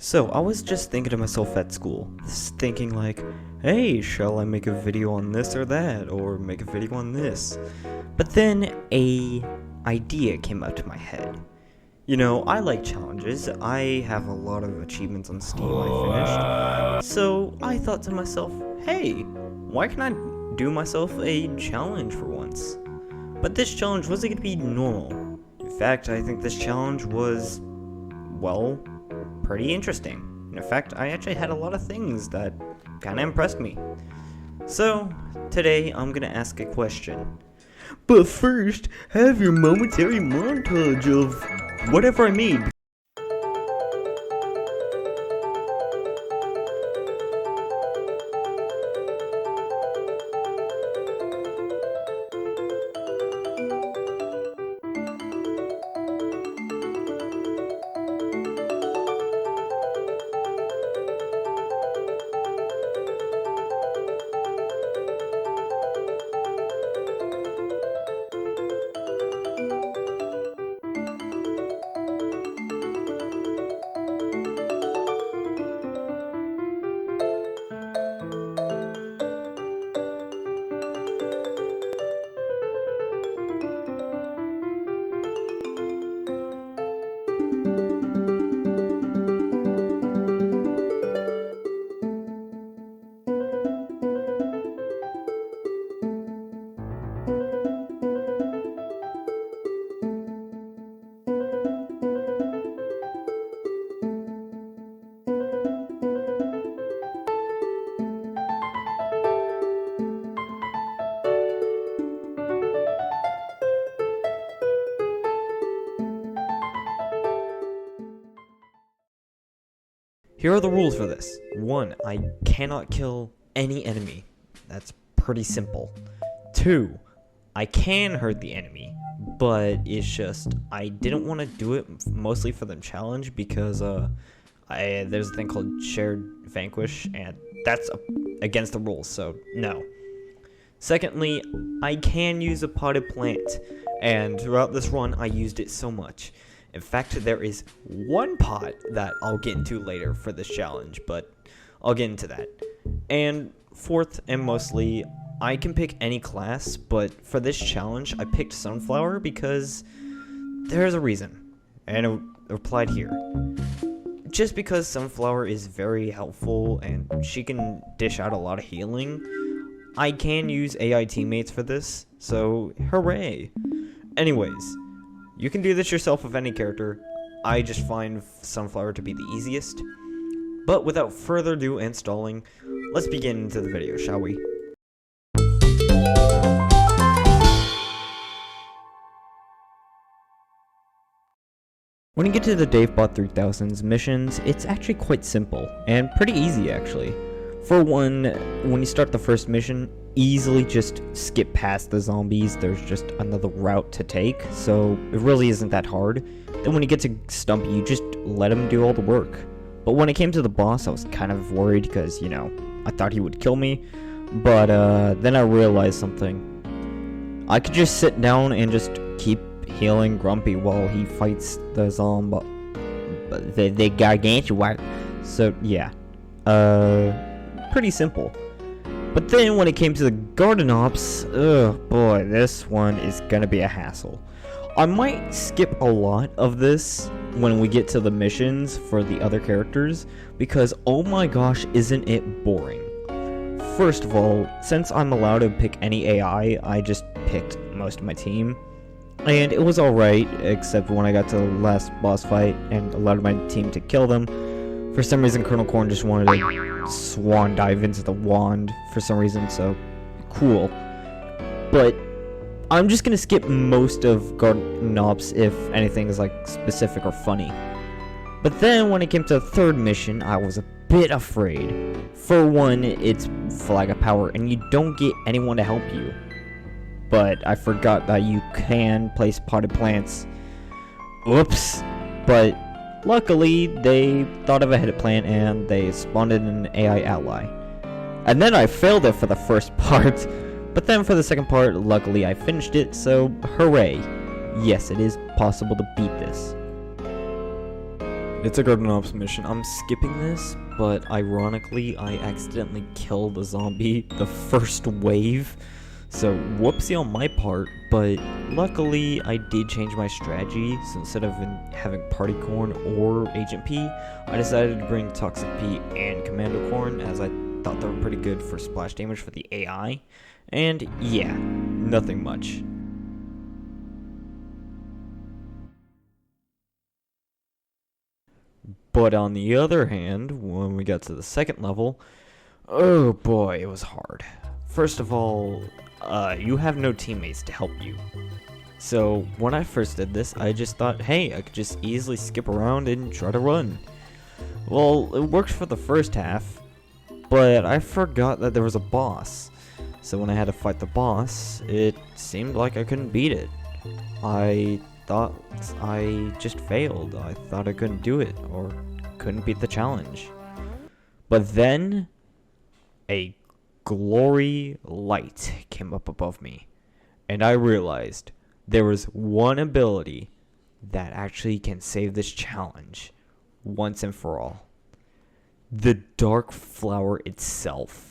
So, I was just thinking to myself at school, thinking like, hey, shall I make a video on this or that, or make a video on this? But then a idea came up to my head. You know, I like challenges. I have a lot of achievements on Steam I finished. So, I thought to myself, hey, why can't I do myself a challenge for once? But this challenge wasn't going to be normal. In fact, I think this challenge was, well, pretty interesting. In fact, I actually had a lot of things that kind of impressed me. So, today I'm gonna ask a question. But first, have your momentary montage of whatever I made. Here are the rules for this. 1. I cannot kill any enemy. That's pretty simple. 2. I can hurt the enemy, but it's just I didn't want to do it mostly for the challenge because there's a thing called shared vanquish, and that's against the rules, so no. Secondly, I can use a potted plant, and throughout this run I used it so much. In fact, there is one pot that I'll get into later for this challenge, but I'll get into that. And fourth, and mostly, I can pick any class, but for this challenge, I picked Sunflower because there's a reason, and it applied here. Just because Sunflower is very helpful, and she can dish out a lot of healing, I can use AI teammates for this, so hooray! Anyways, you can do this yourself with any character. I just find Sunflower to be the easiest. But without further ado and stalling, let's begin into the video, shall we? When you get to the DaveBot 3000's missions, it's actually quite simple, and pretty easy actually. For one, when you start the first mission, easily just skip past the zombies. There's just another route to take, so it really isn't that hard. Then when you get to Stumpy, you just let him do all the work. But when it came to the boss, I was kind of worried because, you know, I thought he would kill me. But then I realized something. I could just sit down and just keep healing Grumpy while he fights the zombie, the gargantuan. So yeah, pretty simple. But then when it came to the garden ops, oh boy, this one is gonna be a hassle. I might skip a lot of this when we get to the missions for the other characters, because oh my gosh, isn't it boring. First of all, since I'm allowed to pick any AI, I just picked most of my team. And it was alright, except when I got to the last boss fight and allowed my team to kill them. For some reason, Colonel Corn just wanted to swan dive into the wand for some reason, so cool. But I'm just gonna skip most of Garden Ops if anything is like specific or funny. But then when it came to the third mission, I was a bit afraid. For one, it's Flag of Power, and you don't get anyone to help you. But I forgot that you can place potted plants. Oops. But luckily, they thought of a headed plan and they spawned in an AI ally. And then I failed it for the first part, but then for the second part, luckily I finished it, so hooray. Yes, it is possible to beat this. It's a garden ops mission. I'm skipping this, but ironically, I accidentally killed a zombie the first wave. So, whoopsie on my part, but luckily I did change my strategy. So instead of having Party Corn or Agent P, I decided to bring Toxic P and Commando Corn, as I thought they were pretty good for splash damage for the AI. And yeah, nothing much. But on the other hand, when we got to the second level, oh boy, it was hard. First of all, you have no teammates to help you. So when I first did this, I just thought, hey, I could just easily skip around and try to run. Well, it worked for the first half, but I forgot that there was a boss. So when I had to fight the boss, it seemed like I couldn't beat it. I thought I just failed. I thought I couldn't do it, or couldn't beat the challenge. But then, a glory light came up above me, and I realized there was one ability that actually can save this challenge once and for all. The dark flower itself.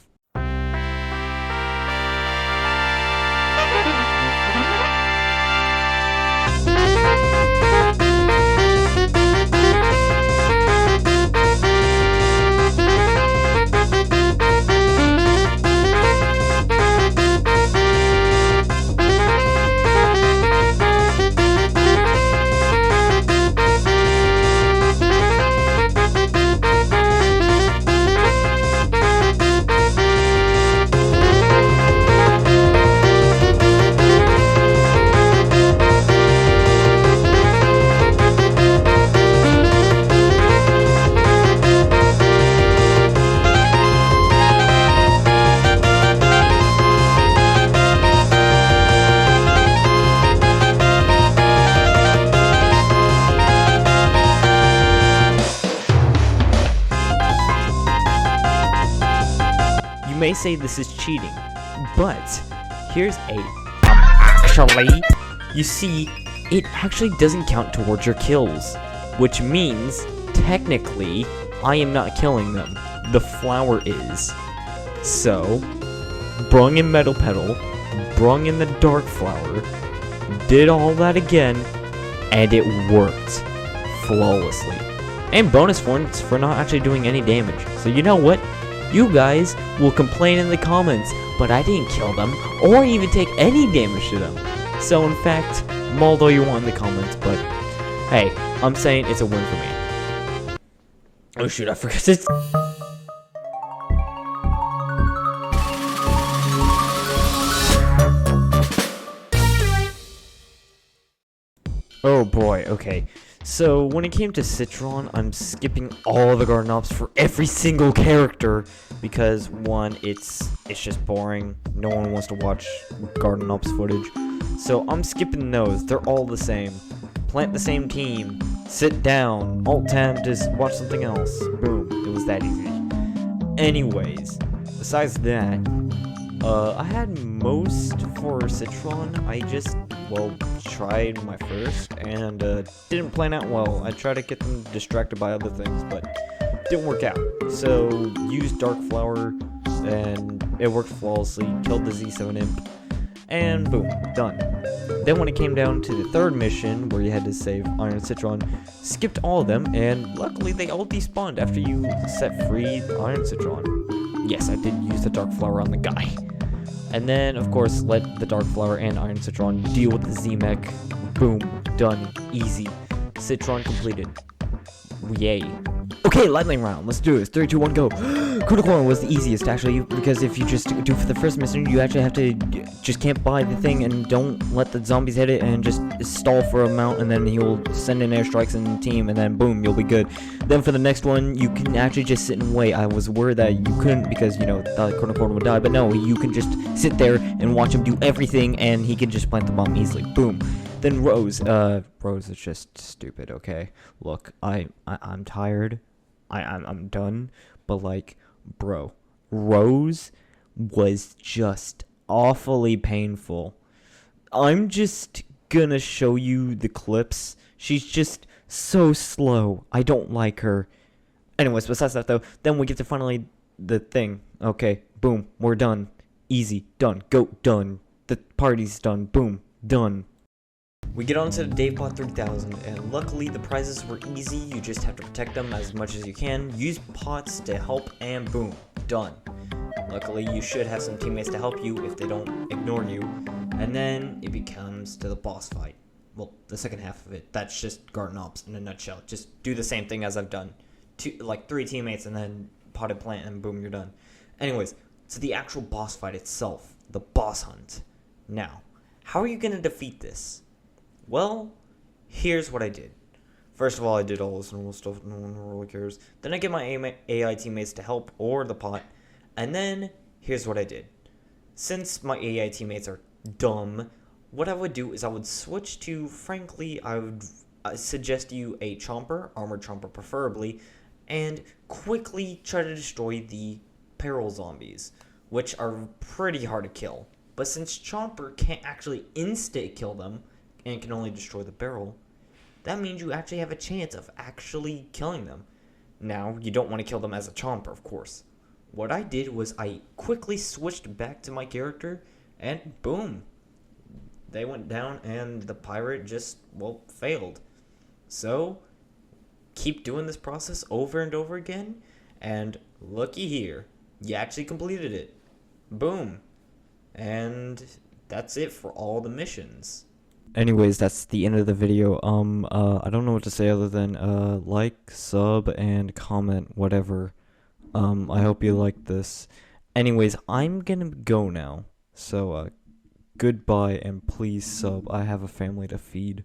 You may say this is cheating, but here's actually, you see, it actually doesn't count towards your kills, which means technically I am not killing them. The flower is. So, brung in Metal Petal, brung in the Dark Flower, did all that again, and it worked flawlessly. And bonus points for not actually doing any damage. So you know what? You guys will complain in the comments, but I didn't kill them, or even take any damage to them. So in fact, mold all you want in the comments, but hey, I'm saying it's a win for me. Oh shoot, I forgot it. Oh boy, okay. So, when it came to Citron, I'm skipping all the garden ops for every single character, because one, it's just boring. No one wants to watch garden ops footage. So, I'm skipping those. They're all the same. Plant the same team. Sit down. Alt-tab, just watch something else. Boom. It was that easy. Anyways, besides that, I had most for Citron. I just, well, tried my first, and didn't plan out well. I tried to get them distracted by other things, but didn't work out. So, used Dark Flower, and it worked flawlessly, killed the Z7 Imp, and boom, done. Then when it came down to the third mission, where you had to save Iron Citron, skipped all of them, and luckily they all despawned after you set free Iron Citron. Yes, I did use the Dark Flower on the guy. And then, of course, let the Dark Flower and Iron Citron deal with the Z-Mech. Boom. Done. Easy. Citron completed. Yay. Okay, lightning round. Let's do this. 3, 2, 1, go. Critical Corn was the easiest, actually, because if you just do for the first mission, you actually have to just camp by the thing and don't let the zombies hit it and just stall for a mount, and then he'll send in airstrikes and team, and then boom, you'll be good. Then for the next one, you can actually just sit and wait. I was worried that you couldn't because, you know, the Critical Corn would die, but no, you can just sit there and watch him do everything, and he can just plant the bomb easily. Boom. Then Rose. Rose is just stupid, okay? Look, I'm tired. I'm done. But, like, bro, Rose was just awfully painful. I'm just gonna show you the clips. She's just So slow. I don't like her. Anyways, besides that though, then we get to finally the thing. Okay, boom, we're done. Easy, done. Go, done. The party's done. Boom, done. We get on to the Davebot 3000, and luckily the prizes were easy. You just have to protect them as much as you can. Use pots to help, and boom, done. Luckily, you should have some teammates to help you if they don't ignore you. And then it becomes to the boss fight. Well, the second half of it. That's just garden ops in a nutshell. Just do the same thing as I've done. Like 3 teammates and then potted plant, and boom, you're done. Anyways, to the actual boss fight itself, the boss hunt. Now, how are you going to defeat this? Well, here's what I did. First of all, I did all this normal stuff, no one really cares. Then I get my AI teammates to help, or the pot. And then, here's what I did. Since my AI teammates are dumb, what I would do is I would switch to, frankly, I would suggest you a chomper, armored chomper preferably, and quickly try to destroy the peril zombies, which are pretty hard to kill. But since chomper can't actually insta-kill them, and can only destroy the barrel, that means you actually have a chance of actually killing them. Now, you don't want to kill them as a chomper, of course. What I did was I quickly switched back to my character, and boom, they went down, and the pirate just, well, failed. So, keep doing this process over and over again, and looky here, you actually completed it. Boom. And that's it for all the missions. Anyways, that's the end of the video. I don't know what to say other than, like, sub, and comment, whatever. I hope you liked this. Anyways, I'm gonna go now. So, goodbye, and please sub. I have a family to feed.